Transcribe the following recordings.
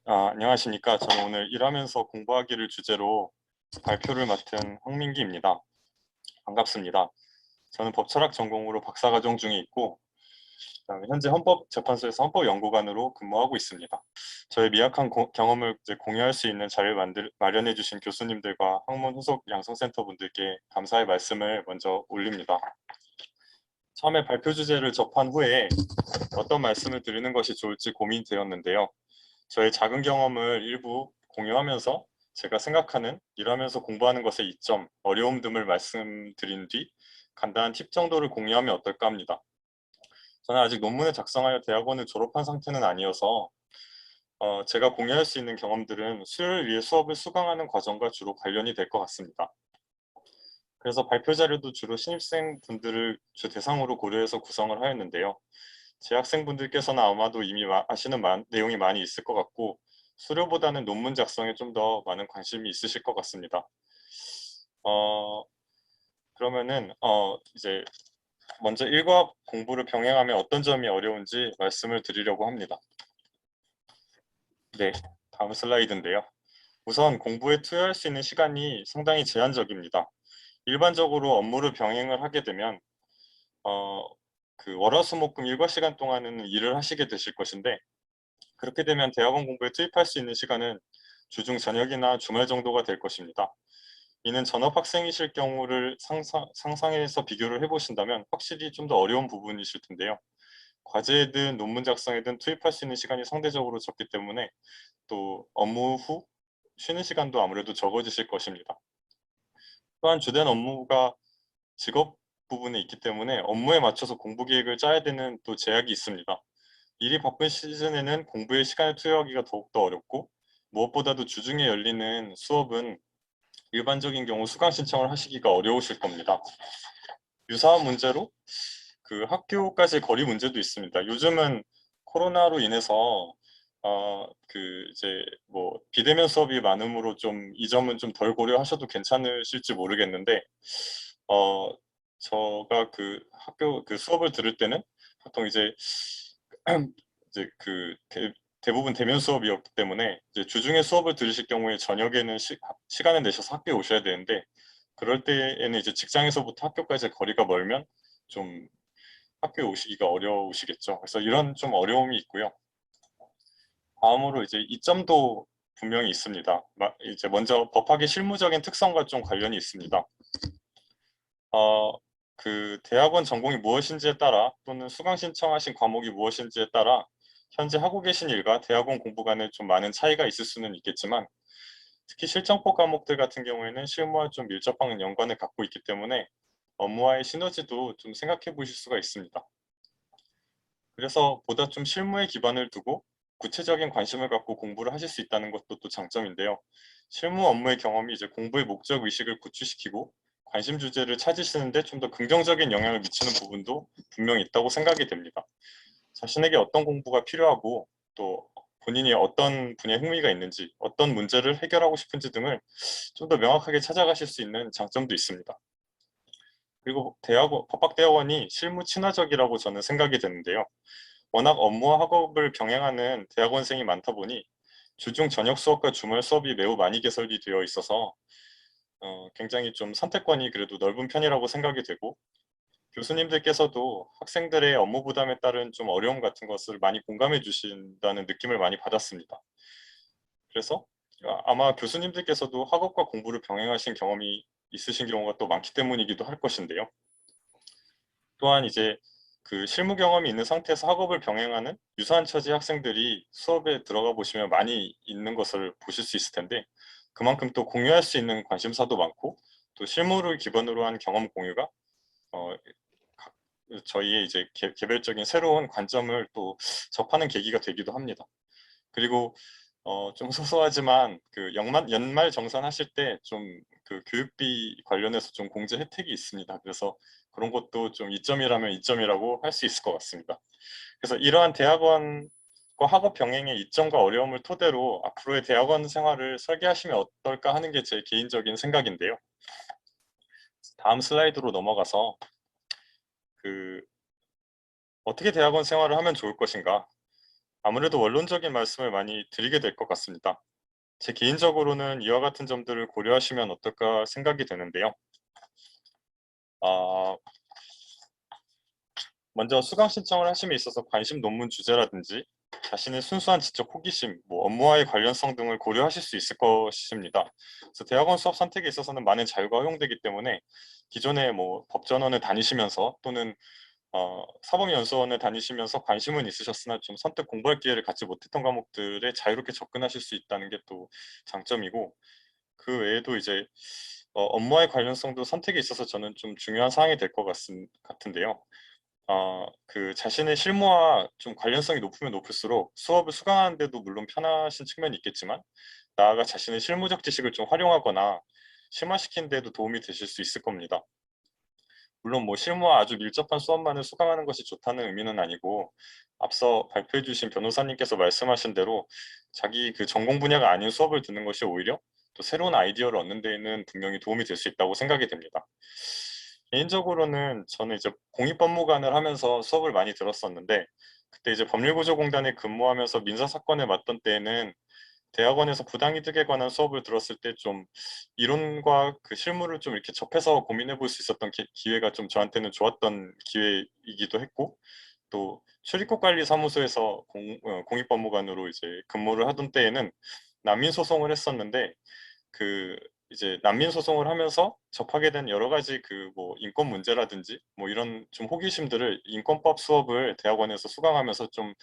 안녕하십니까. 저는 오늘 일하면서 공부하기를 주제로 발표를 맡은 황민기입니다. 반갑습니다. 저는 법철학 전공으로 박사과정 중에 있고, 그다음에 현재 헌법재판소에서 헌법연구관으로 근무하고 있습니다. 저의 미약한 경험을 이제 공유할 수 있는 자리를 마련해 주신 교수님들과 학문 후속 양성센터 분들께 감사의 말씀을 먼저 올립니다. 처음에 발표 주제를 접한 후에 어떤 말씀을 드리는 것이 좋을지 고민되었는데요. 저의 작은 경험을 일부 공유하면서 제가 생각하는 일하면서 공부하는 것의 이점, 어려움 등을 말씀드린 뒤 간단한 팁 정도를 공유하면 어떨까 합니다. 저는 아직 논문을 작성하여 대학원을 졸업한 상태는 아니어서 제가 공유할 수 있는 경험들은 수요를 위해 수업을 수강하는 과정과 주로 관련이 될 것 같습니다. 그래서 발표 자료도 주로 신입생 분들을 주 대상으로 고려해서 구성을 하였는데요. 재학생분들께서는 아마도 이미 아시는 내용이 많이 있을 것 같고 수료보다는 논문 작성에 좀 더 많은 관심이 있으실 것 같습니다. 그러면은 이제 먼저 일과 공부를 병행하면 어떤 점이 어려운지 말씀을 드리려고 합니다. 네, 다음 슬라이드인데요. 우선 공부에 투여할 수 있는 시간이 상당히 제한적입니다. 일반적으로 업무를 병행을 하게 되면 월화수목금 일과 시간 동안은 일을 하시게 되실 것인데 그렇게 되면 대학원 공부에 투입할 수 있는 시간은 주중 저녁이나 주말 정도가 될 것입니다. 이는 전업 학생이실 경우를 상상해서 비교를 해보신다면 확실히 좀 더 어려운 부분이실 텐데요. 과제든 논문 작성에든 투입할 수 있는 시간이 상대적으로 적기 때문에 또 업무 후 쉬는 시간도 아무래도 적어지실 것입니다. 또한 주된 업무가 직업 부분에 있기 때문에 업무에 맞춰서 공부 계획을 짜야 되는 또 제약이 있습니다. 일이 바쁜 시즌에는 공부에 시간을 투여하기가 더욱더 어렵고 무엇보다도 주중에 열리는 수업은 일반적인 경우 수강 신청을 하시기가 어려우실 겁니다. 유사한 문제로 학교까지 거리 문제도 있습니다. 요즘은 코로나로 인해서 이제 뭐 비대면 수업이 많음으로 좀 이 점은 좀 덜 고려하셔도 괜찮으실지 모르겠는데 어 제가 학교 수업을 들을 때는 보통 이제 이제 대부분 대면 수업이었기 때문에 이제 주중에 수업을 들으실 경우에 저녁에는 시간을 내셔서 학교에 오셔야 되는데 그럴 때에는 이제 직장에서부터 학교까지 거리가 멀면 좀 학교에 오시기가 어려우시겠죠. 그래서 이런 좀 어려움이 있고요. 다음으로 이제 이점도 분명히 있습니다. 이제 먼저 법학의 실무적인 특성과 좀 관련이 있습니다. 어, 대학원 전공이 무엇인지에 따라 또는 수강 신청하신 과목이 무엇인지에 따라 현재 하고 계신 일과 대학원 공부 간에 좀 많은 차이가 있을 수는 있겠지만 특히 실전법 과목들 같은 경우에는 실무와 좀 밀접한 연관을 갖고 있기 때문에 업무와의 시너지도 좀 생각해 보실 수가 있습니다. 그래서 보다 좀 실무에 기반을 두고 구체적인 관심을 갖고 공부를 하실 수 있다는 것도 또 장점인데요. 실무 업무의 경험이 이제 공부의 목적 의식을 구축시키고 관심 주제를 찾으시는데 좀 더 긍정적인 영향을 미치는 부분도 분명히 있다고 생각이 됩니다. 자신에게 어떤 공부가 필요하고 또 본인이 어떤 분야에 흥미가 있는지 어떤 문제를 해결하고 싶은지 등을 좀 더 명확하게 찾아가실 수 있는 장점도 있습니다. 그리고 법학대학원이 실무 친화적이라고 저는 생각이 되는데요. 워낙 업무와 학업을 병행하는 대학원생이 많다 보니 주중 저녁 수업과 주말 수업이 매우 많이 개설이 되어 있어서 굉장히 좀 선택권이 그래도 넓은 편이라고 생각이 되고 교수님들께서도 학생들의 업무 부담에 따른 좀 어려움 같은 것을 많이 공감해 주신다는 느낌을 많이 받았습니다. 그래서 아마 교수님들께서도 학업과 공부를 병행하신 경험이 있으신 경우가 또 많기 때문이기도 할 것인데요. 또한 이제 실무 경험이 있는 상태에서 학업을 병행하는 유사한 처지 학생들이 수업에 들어가 보시면 많이 있는 것을 보실 수 있을 텐데 그만큼 또 공유할 수 있는 관심사도 많고 또 실무를 기반으로 한 경험 공유가 어, 저희의 이제 개별적인 새로운 관점을 또 접하는 계기가 되기도 합니다. 그리고 좀 소소하지만 연말 정산하실 때 좀 교육비 관련해서 좀 공제 혜택이 있습니다. 그래서 그런 것도 좀 이점이라면 이점이라고 할 수 있을 것 같습니다. 그래서 이러한 대학원과 학업 병행의 이점과 어려움을 토대로 앞으로의 대학원 생활을 설계하시면 어떨까 하는 게 제 개인적인 생각인데요. 다음 슬라이드로 넘어가서 그 어떻게 대학원 생활을 하면 좋을 것인가? 아무래도 원론적인 말씀을 많이 드리게 될 것 같습니다. 제 개인적으로는 이와 같은 점들을 고려하시면 어떨까 생각이 되는데요. 아, 먼저 수강 신청을 하심에 있어서 관심 논문 주제라든지 자신의 순수한 지적 호기심, 업무와의 관련성 등을 고려하실 수 있을 것입니다. 그래서 대학원 수업 선택에 있어서는 많은 자유가 허용되기 때문에 기존에 법전원을 다니시면서 또는 사법연수원을 다니시면서 관심은 있으셨으나 좀 선택 공부할 기회를 갖지 못했던 과목들에 자유롭게 접근하실 수 있다는 게 또 장점이고, 그 외에도 이제 업무와의 관련성도 선택에 있어서 저는 좀 중요한 사항이 될 것 같은데요. 그 자신의 실무와 좀 관련성이 높으면 높을수록 수업을 수강하는 데도 물론 편하신 측면이 있겠지만, 나아가 자신의 실무적 지식을 좀 활용하거나 심화시키는 데도 도움이 되실 수 있을 겁니다. 물론 실무와 아주 밀접한 수업만을 수강하는 것이 좋다는 의미는 아니고, 앞서 발표해 주신 변호사님께서 말씀하신 대로 자기 그 전공 분야가 아닌 수업을 듣는 것이 오히려 또 새로운 아이디어를 얻는 데에는 분명히 도움이 될 수 있다고 생각이 됩니다. 개인적으로는 저는 이제 공익법무관을 하면서 수업을 많이 들었었는데, 그때 이제 법률구조공단에 근무하면서 민사사건을 맡던 때에는 대학원에서 부당이득에 관한 수업을 들었을 때 좀 이론과 그 실무를 좀 이렇게 접해서 고민해 볼 수 있었던 기회가 좀 저한테는 좋았던 기회이기도 했고, 또 출입국관리사무소에서 공익법무관으로 이제 근무를 하던 때에는 난민 소송을 했었는데, 그 이제 난민 소송을 하면서 접하게 된 여러 가지 그 인권 문제라든지 이런 좀 호기심들을, 인권법 수업을 대학원에서 수강하면서 좀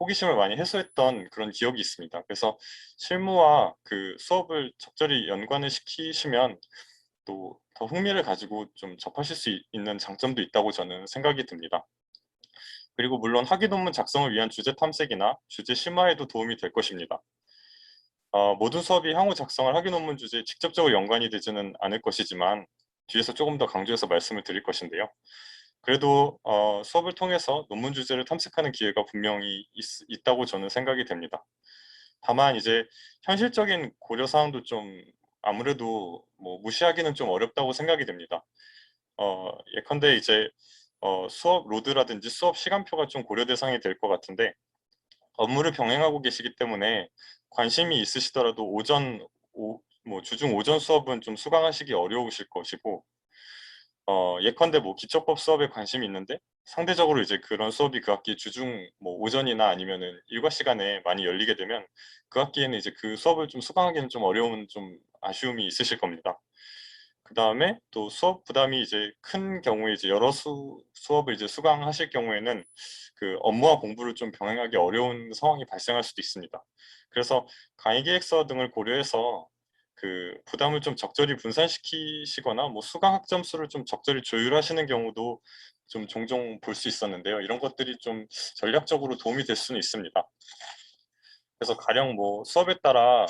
호기심을 많이 해소했던 그런 기억이 있습니다. 그래서 실무와 그 수업을 적절히 연관을 시키시면 또 더 흥미를 가지고 좀 접하실 수 있는 장점도 있다고 저는 생각이 듭니다. 그리고 물론 학위 논문 작성을 위한 주제 탐색이나 주제 심화에도 도움이 될 것입니다. 모든 수업이 향후 작성할 학위 논문 주제에 직접적으로 연관이 되지는 않을 것이지만, 뒤에서 조금 더 강조해서 말씀을 드릴 것인데요. 그래도 수업을 통해서 논문 주제를 탐색하는 기회가 분명히 있다고 저는 생각이 됩니다. 다만 이제 현실적인 고려 사항도 좀 아무래도 무시하기는 좀 어렵다고 생각이 됩니다. 예컨대 이제 수업 로드라든지 수업 시간표가 좀 고려 대상이 될 것 같은데, 업무를 병행하고 계시기 때문에 관심이 있으시더라도 주중 오전 수업은 좀 수강하시기 어려우실 것이고, 예컨대 기초법 수업에 관심이 있는데 상대적으로 이제 그런 수업이 그 학기 주중 오전이나 아니면은 일과 시간에 많이 열리게 되면 그 학기에는 이제 그 수업을 좀 수강하기는 좀 어려운, 좀 아쉬움이 있으실 겁니다. 그 다음에 또 수업 부담이 이제 큰 경우에 이제 여러 수업을 이제 수강하실 경우에는 그 업무와 공부를 좀 병행하기 어려운 상황이 발생할 수도 있습니다. 그래서 강의 계획서 등을 고려해서 그 부담을 좀 적절히 분산시키시거나 수강 학점수를 좀 적절히 조율하시는 경우도 좀 종종 볼 수 있었는데요. 이런 것들이 좀 전략적으로 도움이 될 수는 있습니다. 그래서 가령 수업에 따라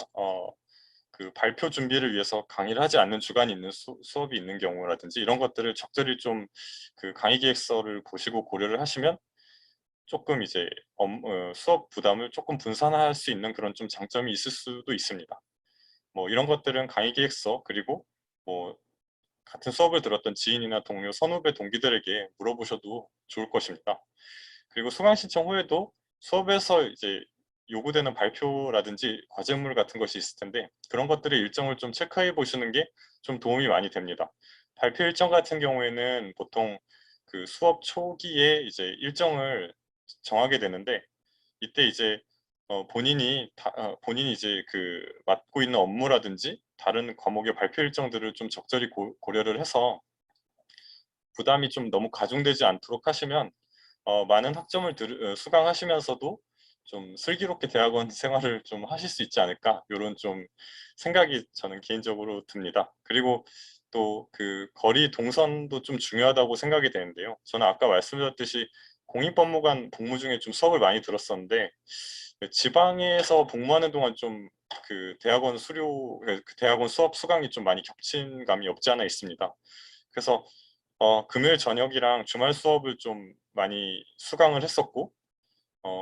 그 발표 준비를 위해서 강의를 하지 않는 주간이 있는 수업이 있는 경우라든지, 이런 것들을 적절히 좀 그 강의 계획서를 보시고 고려를 하시면 조금 이제 수업 부담을 조금 분산할 수 있는 그런 좀 장점이 있을 수도 있습니다. 이런 것들은 강의 계획서, 그리고 뭐 같은 수업을 들었던 지인이나 동료, 선후배, 동기들에게 물어보셔도 좋을 것입니다. 그리고 수강 신청 후에도 수업에서 이제 요구되는 발표라든지 과제물 같은 것이 있을 텐데, 그런 것들의 일정을 좀 체크해 보시는 게 좀 도움이 많이 됩니다. 발표 일정 같은 경우에는 보통 그 수업 초기에 이제 일정을 정하게 되는데, 이때 이제 본인이 이제 그 맡고 있는 업무라든지 다른 과목의 발표 일정들을 좀 적절히 고려를 해서 부담이 좀 너무 가중되지 않도록 하시면 많은 학점을 수강하시면서도 좀 슬기롭게 대학원 생활을 좀 하실 수 있지 않을까, 요런 좀 생각이 저는 개인적으로 듭니다. 그리고 또 그 거리 동선도 좀 중요하다고 생각이 되는데요. 저는 아까 말씀드렸듯이 공익법무관 복무 중에 좀 수업을 많이 들었었는데, 지방에서 복무하는 동안 좀 그 그 대학원 수업 수강이 좀 많이 겹친 감이 없지 않아 있습니다. 그래서 금요일 저녁이랑 주말 수업을 좀 많이 수강을 했었고,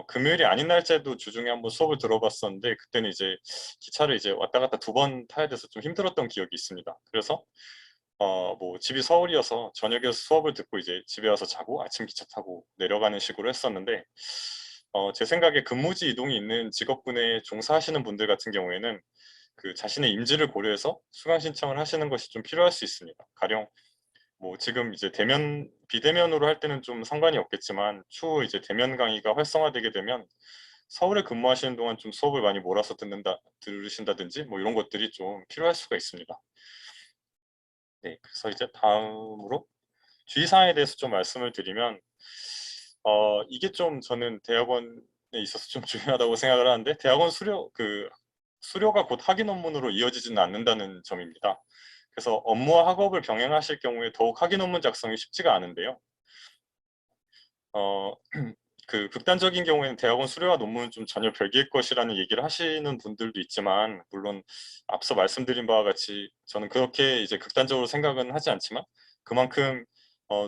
금요일이 아닌 날짜에도 주중에 한번 수업을 들어봤었는데, 그때는 이제 기차를 이제 왔다 갔다 두 번 타야 돼서 좀 힘들었던 기억이 있습니다. 그래서 집이 서울이어서 저녁에 수업을 듣고 이제 집에 와서 자고 아침 기차 타고 내려가는 식으로 했었는데, 제 생각에 근무지 이동이 있는 직업군에 종사하시는 분들 같은 경우에는 그 자신의 임지를 고려해서 수강 신청을 하시는 것이 좀 필요할 수 있습니다. 가령 뭐 지금 이제 대면 비대면으로 할 때는 좀 상관이 없겠지만 추후 이제 대면 강의가 활성화되게 되면 서울에 근무하시는 동안 좀 수업을 많이 몰아서 들으신다든지 뭐 이런 것들이 좀 필요할 수가 있습니다. 네, 그래서 이제 다음으로 주의사항에 대해서 좀 말씀을 드리면 이게 좀 저는 대학원에 있어서 좀 중요하다고 생각을 하는데 대학원 수료가 곧 학위 논문으로 이어지지는 않는다는 점입니다. 그래서 업무와 학업을 병행하실 경우에 더욱 학위 논문 작성이 쉽지가 않은데요. 어, 그 극단적인 경우에는 대학원 수료와 논문은 좀 전혀 별개일 것이라는 얘기를 하시는 분들도 있지만 물론 앞서 말씀드린 바와 같이 저는 그렇게 이제 극단적으로 생각은 하지 않지만 그만큼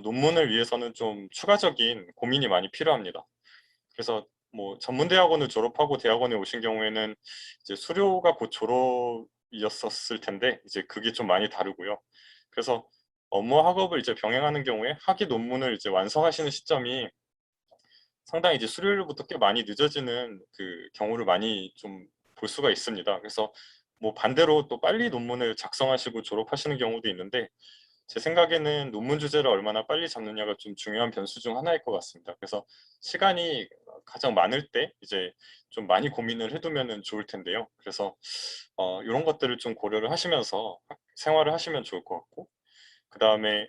논문을 위해서는 좀 추가적인 고민이 많이 필요합니다. 그래서 뭐 전문대학원을 졸업하고 대학원에 오신 경우에는 이제 수료가 곧 졸업이었었을 텐데 이제 그게 좀 많이 다르고요. 그래서 업무와 학업을 이제 병행하는 경우에 학위 논문을 이제 완성하시는 시점이 상당히 이제 수료일부터 꽤 많이 늦어지는 그 경우를 많이 좀 볼 수가 있습니다. 그래서 뭐 반대로 또 빨리 논문을 작성하시고 졸업하시는 경우도 있는데 제 생각에는 논문 주제를 얼마나 빨리 잡느냐가 좀 중요한 변수 중 하나일 것 같습니다. 그래서 시간이 가장 많을 때 이제 좀 많이 고민을 해두면은 좋을 텐데요. 그래서 이런 것들을 좀 고려를 하시면서 생활을 하시면 좋을 것 같고 그 다음에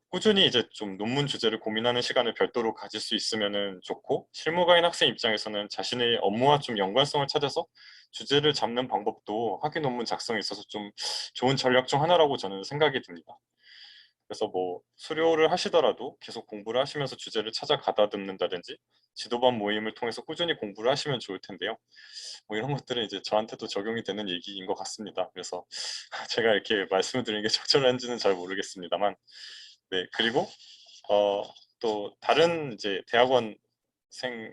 꾸준히 이제 좀 논문 주제를 고민하는 시간을 별도로 가질 수 있으면은 좋고 실무가인 학생 입장에서는 자신의 업무와 좀 연관성을 찾아서 주제를 잡는 방법도 학위 논문 작성에 있어서 좀 좋은 전략 중 하나라고 저는 생각이 듭니다. 그래서 뭐 수료를 하시더라도 계속 공부를 하시면서 주제를 찾아 가다듬는다든지 지도반 모임을 통해서 꾸준히 공부를 하시면 좋을 텐데요. 뭐 이런 것들은 이제 저한테도 적용이 되는 얘기인 것 같습니다. 그래서 제가 이렇게 말씀을 드리는 게 적절한지는 잘 모르겠습니다만 네, 그리고 어, 또 다른 이제 대학원생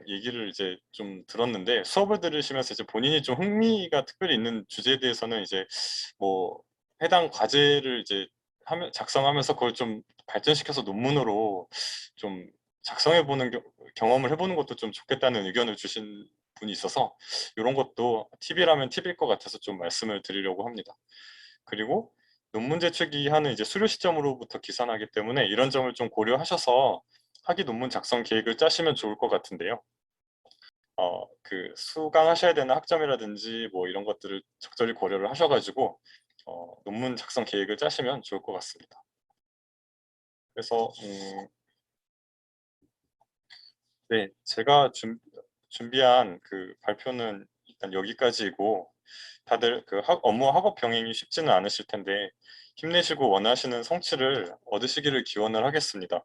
얘기를 이제 좀 들었는데 수업을 들으시면서 이제 본인이 좀 흥미가 특별히 있는 주제에 대해서는 이제 뭐 해당 과제를 이제 작성하면서 그걸 좀 발전시켜서 논문으로 좀 작성해보는 경험을 해보는 것도 좀 좋겠다는 의견을 주신 분이 있어서 이런 것도 팁이라면 팁일 것 같아서 좀 말씀을 드리려고 합니다. 그리고 논문 제출 기한은 이제 수료 시점으로부터 기산하기 때문에 이런 점을 좀 고려하셔서 학위 논문 작성 계획을 짜시면 좋을 것 같은데요. 그 수강하셔야 되는 학점이라든지 뭐 이런 것들을 적절히 고려를 하셔가지고 논문 작성 계획을 짜시면 좋을 것 같습니다. 그래서 네, 제가 준비한 그 발표는 일단 여기까지이고 다들 그 업무 학업 병행이 쉽지는 않으실 텐데 힘내시고 원하시는 성취를 얻으시기를 기원을 하겠습니다.